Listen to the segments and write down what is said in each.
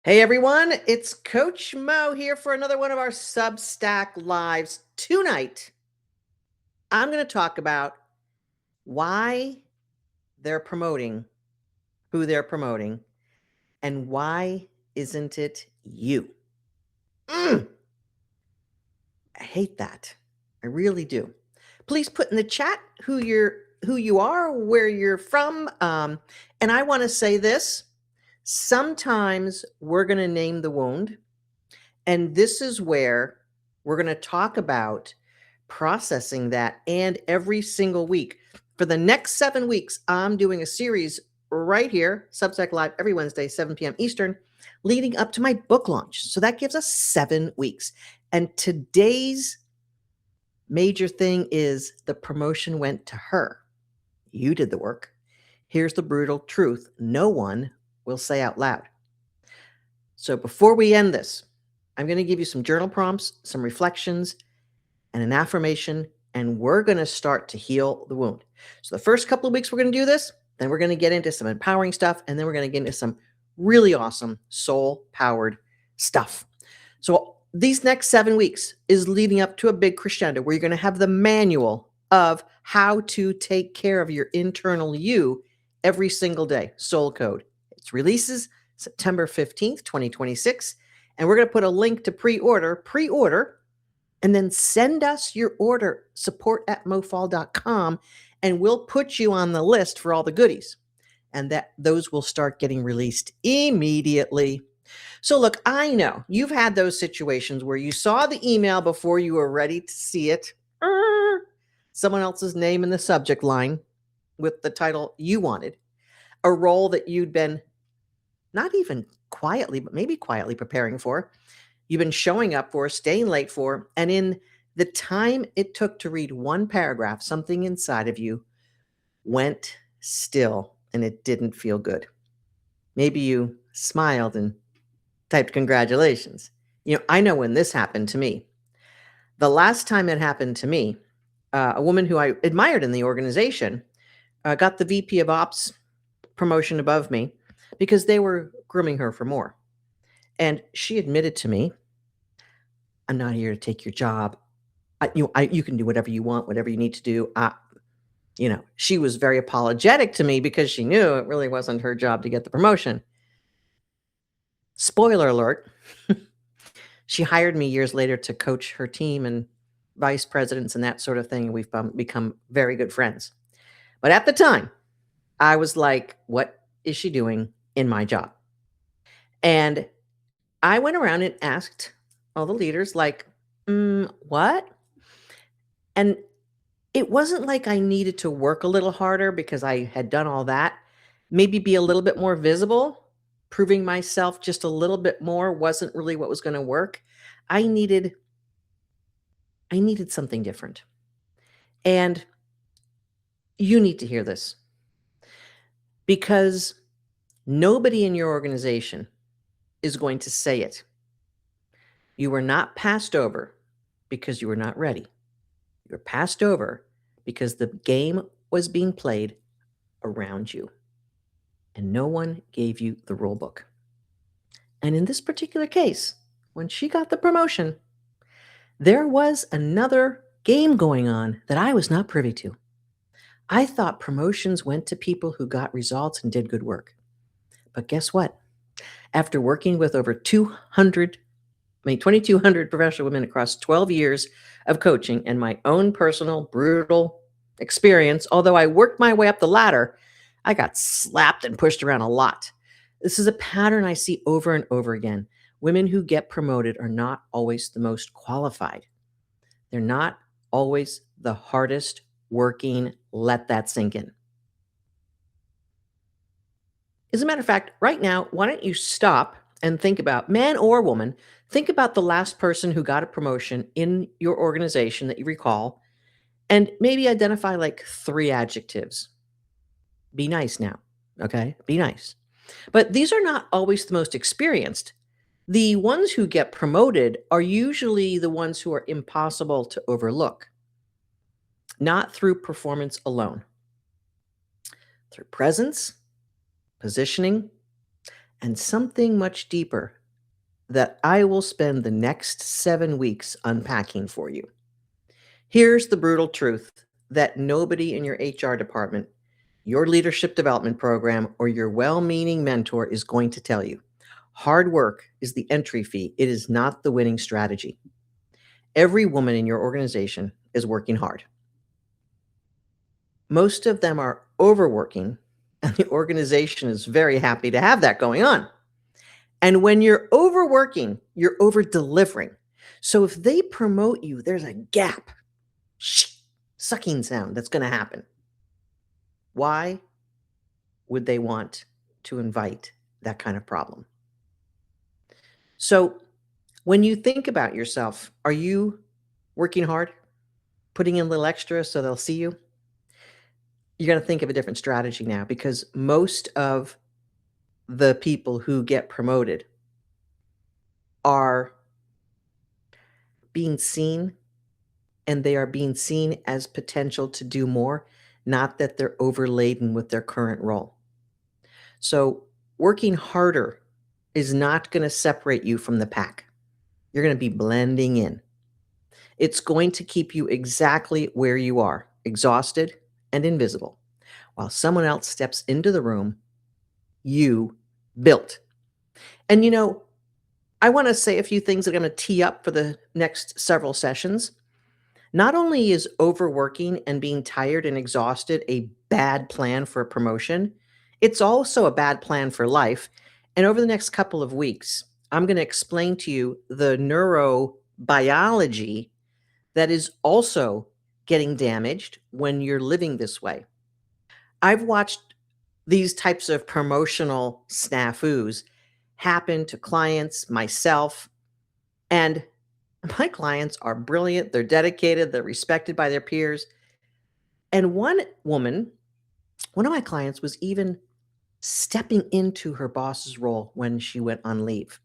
Hey everyone, it's Coach Mo here for another one of our Substack lives. Tonight, I'm going to talk about why they're promoting who they're promoting and why isn't it you? I hate that. I really do. Please put in the chat who you are, where you're from. And I want to say this. Sometimes we're going to name the wound. And this is where we're going to talk about processing that. And every single week for the next 7 weeks, I'm doing a series right here, Substack Live, every Wednesday, 7 p.m. Eastern, leading up to my book launch. So that gives us 7 weeks. And today's major thing is the promotion went to her. You did the work. Here's the brutal truth. No one will say out loud. So before we end this, I'm going to give you some journal prompts, some reflections, and an affirmation, and we're going to start to heal the wound. So the first couple of weeks, we're going to do this. Then we're going to get into some empowering stuff, and then we're going to get into some really awesome soul-powered stuff. So these next 7 weeks is leading up to a big crescendo where you're going to have the manual of how to take care of your internal you every single day, Soul Code. It releases September 15th, 2026. And we're going to put a link to pre-order, and then send us your order, support@mofall.com, and we'll put you on the list for all the goodies. And those will start getting released immediately. So look, I know you've had those situations where you saw the email before you were ready to see it. Someone else's name in the subject line with the title you wanted, a role that you'd been not even quietly, but maybe quietly preparing for. You've been showing up for, staying late for, and in the time it took to read one paragraph, something inside of you went still and it didn't feel good. Maybe you smiled and typed congratulations. I know when this happened to me. The last time it happened to me, a woman who I admired in the organization got the VP of Ops promotion above me because they were grooming her for more. And she admitted to me, I'm not here to take your job. You can do whatever you want, whatever you need to do. She was very apologetic to me because she knew it really wasn't her job to get the promotion. Spoiler alert, she hired me years later to coach her team and vice presidents and that sort of thing. We've become very good friends. But at the time, I was like, what is she doing in my job? And I went around and asked all the leaders, like, what? And it wasn't like I needed to work a little harder because I had done all that. Maybe be a little bit more visible, proving myself just a little bit more wasn't really what was going to work. I needed something different. And you need to hear this because nobody in your organization is going to say it. You were not passed over because you were not ready. You were passed over because the game was being played around you and no one gave you the rule book. And in this particular case, when she got the promotion, there was another game going on that I was not privy to. I thought promotions went to people who got results and did good work. But guess what? After working with over 2,200 professional women across 12 years of coaching and my own personal brutal experience, although I worked my way up the ladder, I got slapped and pushed around a lot. This is a pattern I see over and over again. Women who get promoted are not always the most qualified. They're not always the hardest working. Let that sink in. As a matter of fact, right now, why don't you stop and think about, man or woman, think about the last person who got a promotion in your organization that you recall, and maybe identify like 3 adjectives. Be nice now, okay? Be nice. But these are not always the most experienced. The ones who get promoted are usually the ones who are impossible to overlook, not through performance alone, through presence, positioning, and something much deeper that I will spend the next 7 weeks unpacking for you. Here's the brutal truth that nobody in your HR department, your leadership development program, or your well meaning mentor is going to tell you. Hard work is the entry fee, it is not the winning strategy. Every woman in your organization is working hard. Most of them are overworking, and the organization is very happy to have that going on. And when you're overworking, you're over delivering. So if they promote you, there's a gap, sucking sound that's going to happen. Why would they want to invite that kind of problem? So when you think about yourself, are you working hard, putting in a little extra so they'll see you? You're going to think of a different strategy now, because most of the people who get promoted are being seen, and they are being seen as potential to do more, not that they're overladen with their current role. So working harder is not going to separate you from the pack. You're going to be blending in. It's going to keep you exactly where you are, exhausted and invisible, while someone else steps into the room you built. And I want to say a few things that I'm going to tee up for the next several sessions. Not only is overworking and being tired and exhausted a bad plan for a promotion, it's also a bad plan for life. And over the next couple of weeks, I'm going to explain to you the neurobiology that is also getting damaged when you're living this way. I've watched these types of promotional snafus happen to clients, myself, and my clients are brilliant. They're dedicated. They're respected by their peers. And one woman, one of my clients, was even stepping into her boss's role when she went on leave.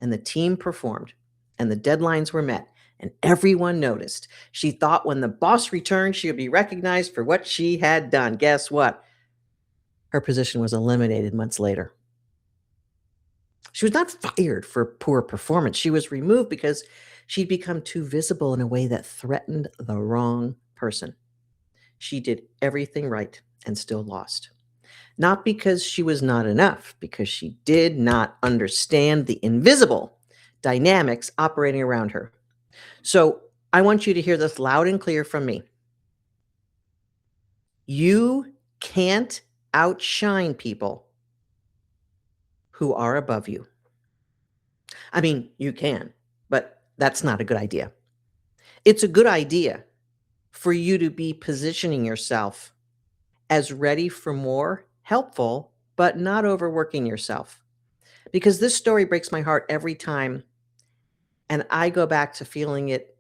And the team performed, and the deadlines were met, and everyone noticed. She thought when the boss returned, she would be recognized for what she had done. Guess what? Her position was eliminated months later. She was not fired for poor performance. She was removed because she'd become too visible in a way that threatened the wrong person. She did everything right and still lost. Not because she was not enough, because she did not understand the invisible dynamics operating around her. So I want you to hear this loud and clear from me. You can't outshine people who are above you. I mean, you can, but that's not a good idea. It's a good idea for you to be positioning yourself as ready for more, helpful, but not overworking yourself. Because this story breaks my heart every time, and I go back to feeling it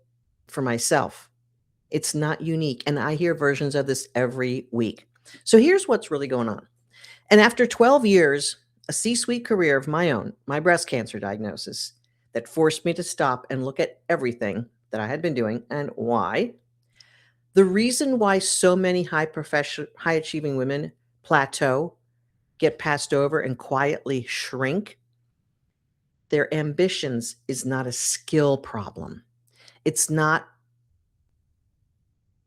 for myself. It's not unique, and I hear versions of this every week. So here's what's really going on. And after 12 years, a C-suite career of my own, my breast cancer diagnosis, that forced me to stop and look at everything that I had been doing and why. The reason why so many high achieving women plateau, get passed over, and quietly shrink, their ambitions is not a skill problem. It's not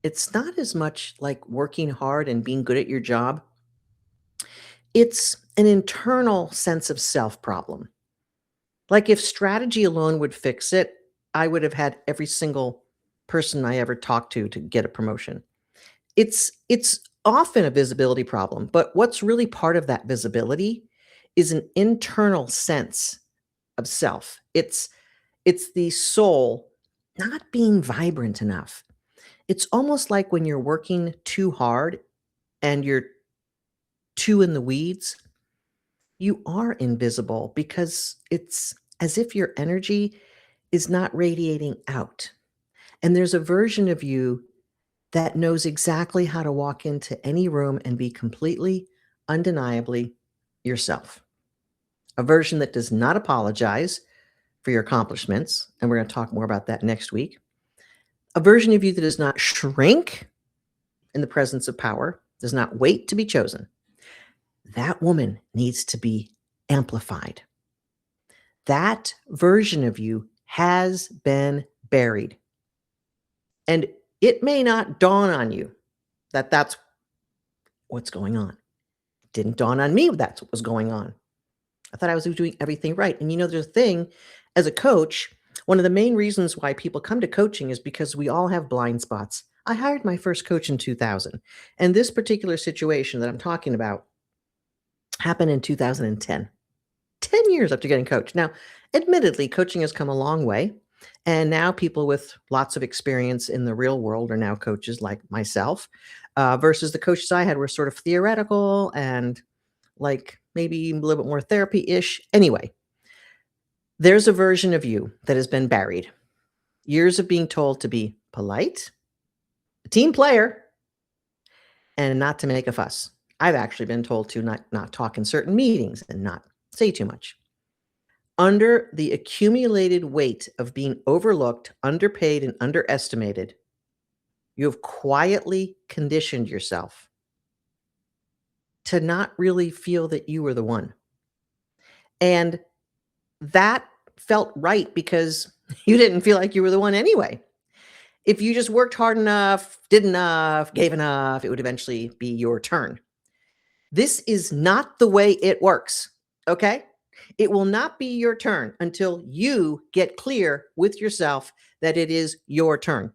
as much like working hard and being good at your job. It's an internal sense of self problem. Like if strategy alone would fix it, I would have had every single person I ever talked to get a promotion. It's often a visibility problem, but what's really part of that visibility is an internal sense of self. It's the soul not being vibrant enough. It's almost like when you're working too hard and you're too in the weeds, you are invisible because it's as if your energy is not radiating out. And there's a version of you that knows exactly how to walk into any room and be completely, undeniably yourself. A version that does not apologize for your accomplishments, and we're going to talk more about that next week. A version of you that does not shrink in the presence of power, does not wait to be chosen. That woman needs to be amplified. that version of you has been buried. And it may not dawn on you that that's what's going on. It didn't dawn on me that's what was going on. I thought I was doing everything right. And there's a thing as a coach, one of the main reasons why people come to coaching is because we all have blind spots. I hired my first coach in 2000, and this particular situation that I'm talking about happened in 2010. 10 years after getting coached. Now, admittedly, coaching has come a long way. And now people with lots of experience in the real world are now coaches like myself, versus the coaches I had were sort of theoretical and like maybe a little bit more therapy-ish. Anyway, there's a version of you that has been buried. Years of being told to be polite, a team player, and not to make a fuss. I've actually been told to not talk in certain meetings and not say too much. Under the accumulated weight of being overlooked, underpaid, and underestimated, you have quietly conditioned yourself to not really feel that you were the one. And that felt right because you didn't feel like you were the one anyway. If you just worked hard enough, did enough, gave enough, it would eventually be your turn. This is not the way it works, okay? It will not be your turn until you get clear with yourself that it is your turn.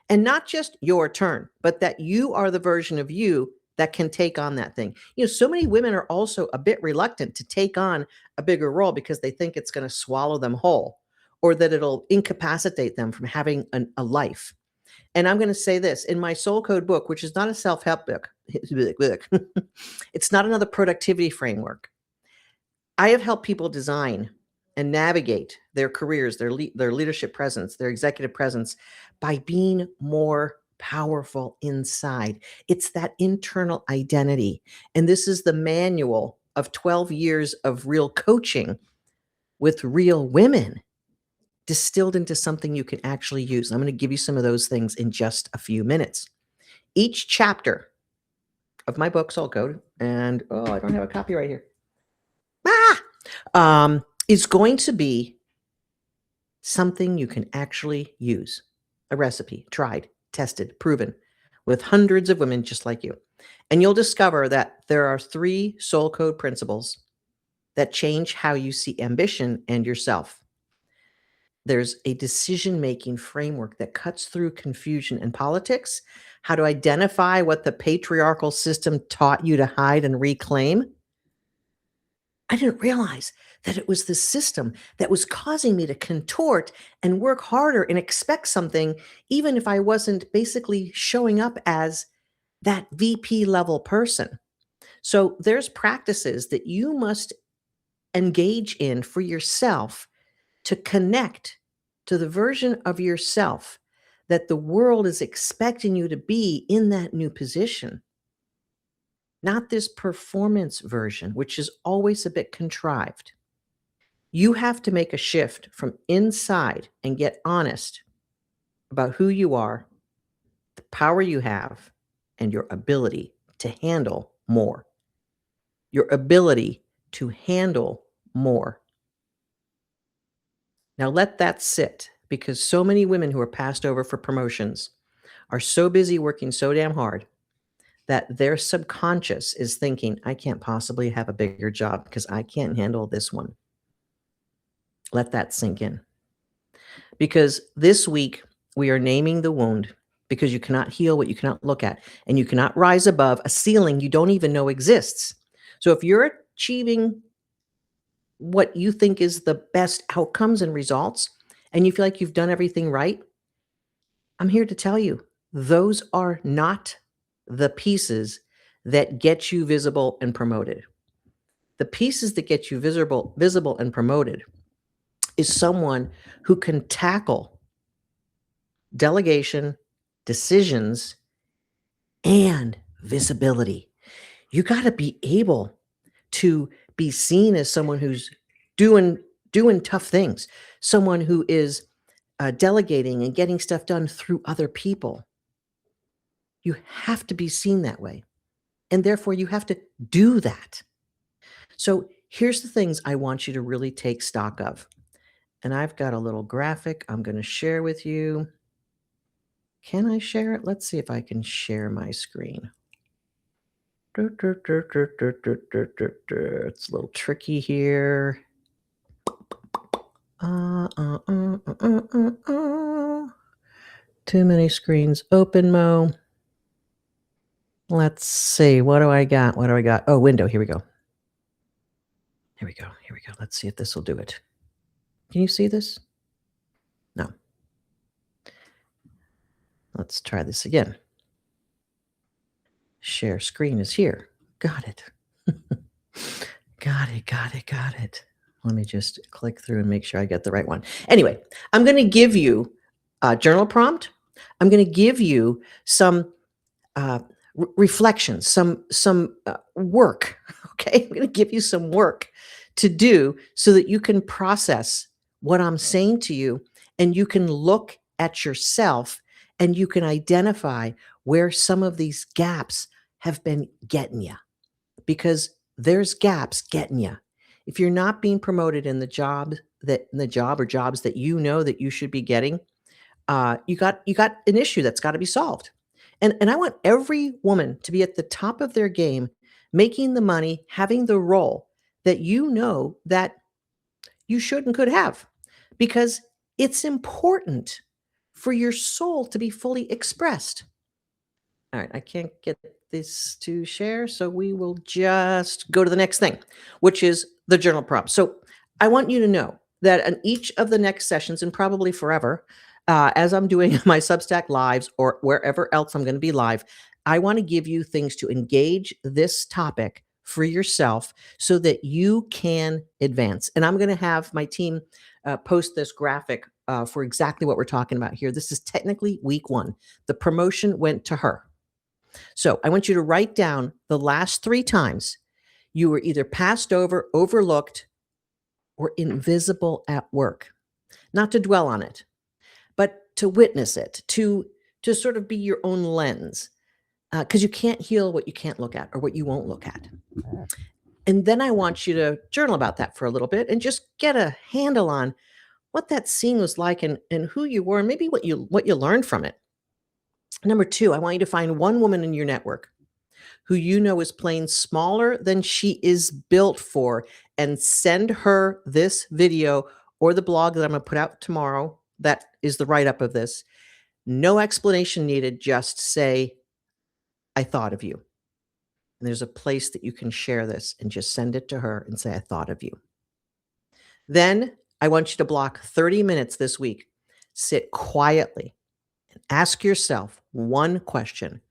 And not just your turn, but that you are the version of you that can take on that thing. So many women are also a bit reluctant to take on a bigger role because they think it's going to swallow them whole or that it'll incapacitate them from having a life. And I'm going to say this in my Soul Code book, which is not a self-help book. It's not another productivity framework. I have helped people design and navigate their careers, their leadership presence, their executive presence by being more powerful inside. It's that internal identity. And this is the manual of 12 years of real coaching with real women distilled into something you can actually use. I'm going to give you some of those things in just a few minutes. Each chapter of my book, Soul Code, and I don't have a copy right here. Is going to be something you can actually use. A recipe, tried, tested, proven, with hundreds of women just like you. And you'll discover that there are 3 Soul Code principles that change how you see ambition and yourself. There's a decision-making framework that cuts through confusion and politics, how to identify what the patriarchal system taught you to hide and reclaim. I didn't realize that it was the system that was causing me to contort and work harder and expect something, even if I wasn't basically showing up as that VP level person. So there's practices that you must engage in for yourself to connect to the version of yourself that the world is expecting you to be in that new position. Not this performance version, which is always a bit contrived. You have to make a shift from inside and get honest about who you are, the power you have, and your ability to handle more. Your ability to handle more. Now let that sit, because so many women who are passed over for promotions are so busy working so damn hard that their subconscious is thinking, I can't possibly have a bigger job because I can't handle this one. Let that sink in. Because this week we are naming the wound, because you cannot heal what you cannot look at, and you cannot rise above a ceiling you don't even know exists. So if you're achieving what you think is the best outcomes and results, and you feel like you've done everything right, I'm here to tell you, those are not the pieces that get you visible and promoted. The pieces that get you visible and promoted is someone who can tackle delegation, decisions, and visibility. You got to be able to be seen as someone who's doing tough things, someone who is delegating and getting stuff done through other people. You have to be seen that way. And therefore, you have to do that. So Here's the things I want you to really take stock of. And I've got a little graphic I'm going to share with you. Can I share it? Let's see if I can share my screen. It's a little tricky here. Too many screens open, Mo. Let's see. What do I got? What do I got? Oh, window. Here we go. Here we go. Here we go. Let's see if this will do it. Can you see this? No. Let's try this again. Share screen is here. Got it. Got it. Got it. Got it. Let me just click through and make sure I get the right one. Anyway, I'm going to give you a journal prompt. I'm going to give you some reflections, some work. Okay, I'm going to give you some work to do so that you can process what I'm saying to you, and you can look at yourself and you can identify where some of these gaps have been getting you, because there's gaps getting you. If you're not being promoted in the job or jobs that you know that you should be getting, you got an issue that's got to be solved. And I want every woman to be at the top of their game, making the money, having the role that you know that you should and could have, because it's important for your soul to be fully expressed. All right, I can't get this to share, so we will just go to the next thing, which is the journal prompt. So I want you to know that in each of the next sessions, and probably forever, as I'm doing my Substack lives or wherever else I'm going to be live, I want to give you things to engage this topic for yourself so that you can advance. And I'm going to have my team post this graphic for exactly what we're talking about here. This is technically week 1. The promotion went to her. So I want you to write down the last 3 times you were either passed over, overlooked, or invisible at work. Not to dwell on it, but to witness it, to sort of be your own lens, because you can't heal what you can't look at or what you won't look at. And then I want you to journal about that for a little bit and just get a handle on what that scene was like and who you were, and maybe what you learned from it. Number 2, I want you to find one woman in your network who you know is playing smaller than she is built for, and send her this video or the blog that I'm going to put out tomorrow. That is the write-up of this. No explanation needed. Just say, I thought of you. And there's a place that you can share this and just send it to her and say, I thought of you. Then I want you to block 30 minutes this week. Sit quietly and ask yourself one question.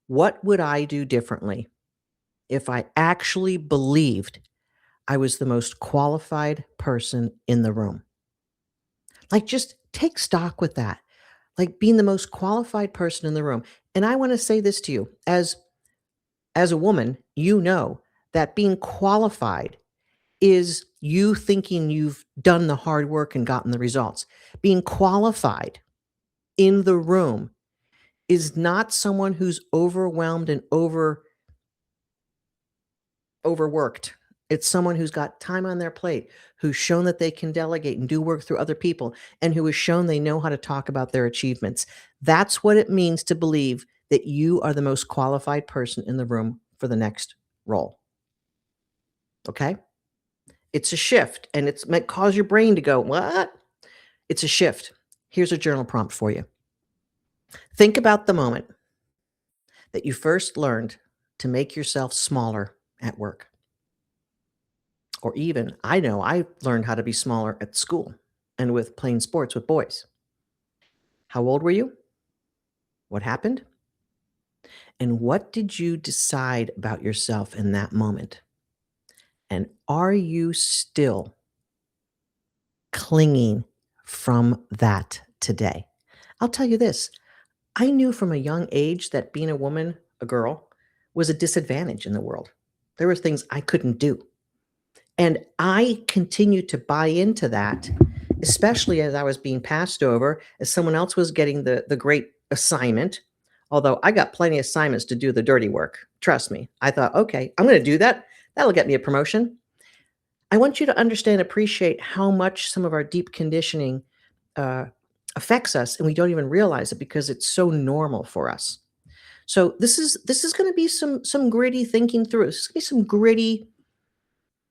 What would I do differently if I actually believed I was the most qualified person in the room? Like, just take stock with that, like being the most qualified person in the room. And I want to say this to you as a woman, you know that being qualified is you thinking you've done the hard work and gotten the results. Being qualified in the room is not someone who's overwhelmed and overworked. It's someone who's got time on their plate, who's shown that they can delegate and do work through other people, and who has shown they know how to talk about their achievements. That's what it means to believe that you are the most qualified person in the room for the next role. Okay? It's a shift, and it might cause your brain to go, what? It's a shift. Here's a journal prompt for you. Think about the moment that you first learned to make yourself smaller at work. Or even, I know I learned how to be smaller at school and with playing sports with boys. How old were you? What happened? And what did you decide about yourself in that moment? And are you still clinging from that today? I'll tell you this. I knew from a young age that being a woman, a girl, was a disadvantage in the world. There were things I couldn't do. And I continued to buy into that, especially as I was being passed over, as someone else was getting the great assignment. Although I got plenty of assignments to do the dirty work. Trust me. I thought, okay, I'm going to do that. That'll get me a promotion. I want you to understand, appreciate how much some of our deep conditioning uh, affects us, and we don't even realize it because it's so normal for us. So this is going to be some gritty thinking through. This is going to be some gritty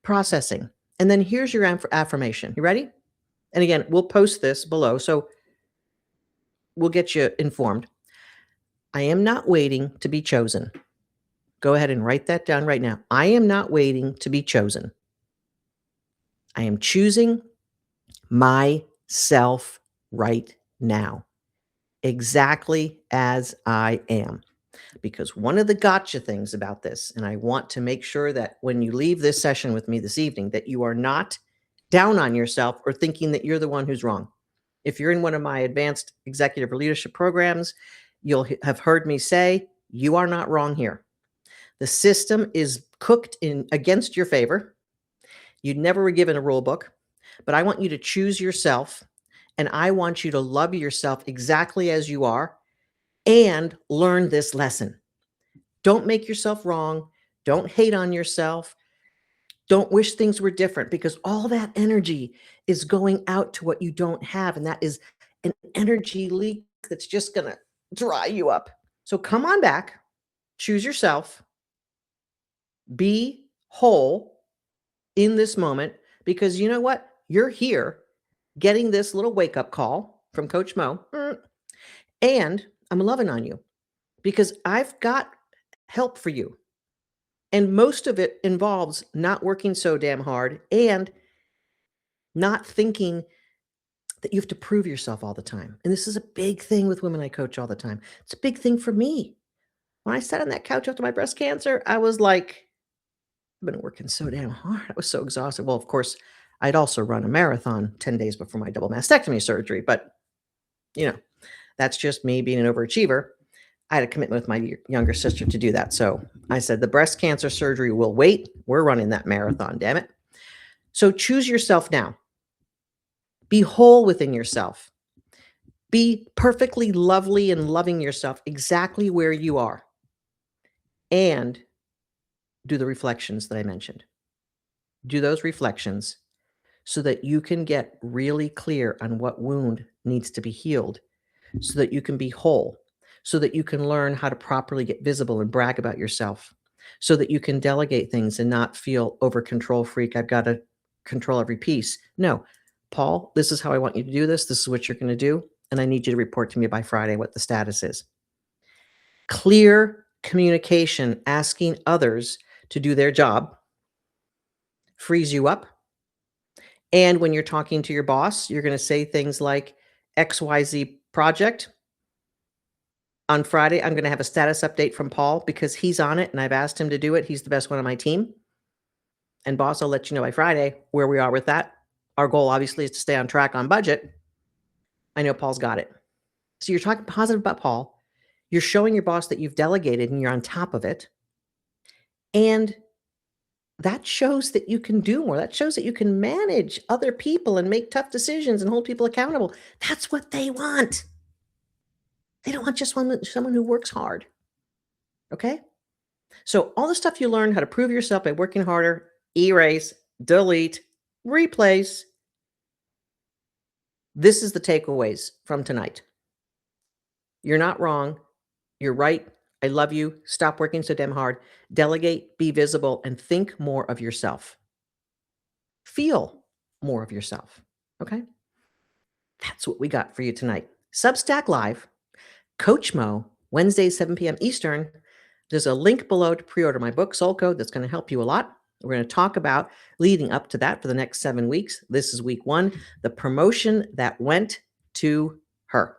processing. And then here's your affirmation. You ready? And again, we'll post this below, so we'll get you informed. I am not waiting to be chosen. Go ahead and write that down right now. I am not waiting to be chosen. I am choosing myself right now, exactly as I am. Because one of the gotcha things about this, and I want to make sure that when you leave this session with me this evening, that you are not down on yourself or thinking that you're the one who's wrong. If you're in one of my advanced executive leadership programs, you'll have heard me say, you are not wrong here. The system is cooked in against your favor. You never were given a rule book, but I want you to choose yourself, and I want you to love yourself exactly as you are and learn this lesson. Don't make yourself wrong. Don't hate on yourself. Don't wish things were different, because all that energy is going out to what you don't have. And that is an energy leak that's just going to dry you up. So come on back, choose yourself, be whole in this moment, because you know what? You're here getting this little wake up call from Coach Mo. And I'm loving on you because I've got help for you. And most of it involves not working so damn hard and not thinking that you have to prove yourself all the time. And this is a big thing with women I coach all the time. It's a big thing for me. When I sat on that couch after my breast cancer, I was like, I've been working so damn hard. I was so exhausted. Well, of course, I'd also run a marathon 10 days before my double mastectomy surgery. But, you know, that's just me being an overachiever. I had a commitment with my younger sister to do that. So I said, the breast cancer surgery will wait. We're running that marathon, damn it. So choose yourself now. Be whole within yourself. Be perfectly lovely and loving yourself exactly where you are. And do the reflections that I mentioned. Do those reflections so that you can get really clear on what wound needs to be healed, so that you can be whole, so that you can learn how to properly get visible and brag about yourself, so that you can delegate things and not feel over control freak. I've got to control every piece. No, Paul, this is how I want you to do this. This is what you're going to do. And I need you to report to me by Friday what the status is. Clear communication, asking others to do their job, frees you up. And when you're talking to your boss, you're going to say things like XYZ project. On Friday, I'm going to have a status update from Paul because he's on it and I've asked him to do it. He's the best one on my team. And boss, I'll let you know by Friday where we are with that. Our goal obviously is to stay on track on budget. I know Paul's got it. So you're talking positive about Paul. You're showing your boss that you've delegated and you're on top of it. And that shows that you can do more. That shows that you can manage other people and make tough decisions and hold people accountable. That's what they want. They don't want just someone who works hard. Okay? So all the stuff you learn how to prove yourself by working harder, erase, delete, replace. This is the takeaways from tonight. You're not wrong. You're right. I love you. Stop working so damn hard. Delegate, be visible, and think more of yourself. Feel more of yourself. Okay? That's what we got for you tonight. Substack Live, Coach Mo, Wednesday, 7 p.m. Eastern. There's a link below to pre-order my book, Soul Code, that's going to help you a lot. We're going to talk about leading up to that for the next 7 weeks. This is week 1, the promotion that went to her.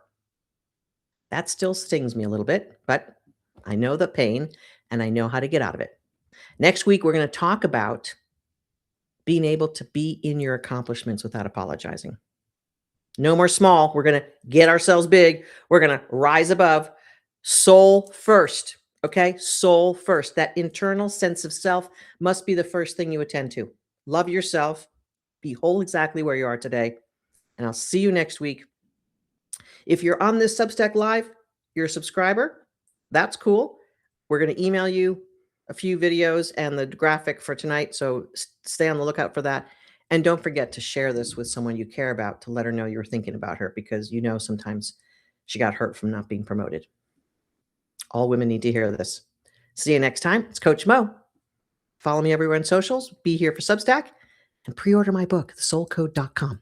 That still stings me a little bit, but I know the pain and I know how to get out of it. Next week, we're going to talk about being able to be in your accomplishments without apologizing. No more small. We're going to get ourselves big. We're going to rise above. Soul first. Okay? Soul first. That internal sense of self must be the first thing you attend to. Love yourself. Be whole exactly where you are today. And I'll see you next week. If you're on this Substack Live, you're a subscriber. That's cool. We're going to email you a few videos and the graphic for tonight. So stay on the lookout for that. And don't forget to share this with someone you care about to let her know you're thinking about her, because sometimes she got hurt from not being promoted. All women need to hear this. See you next time. It's Coach Mo. Follow me everywhere on socials. Be here for Substack and pre-order my book, thesoulcode.com.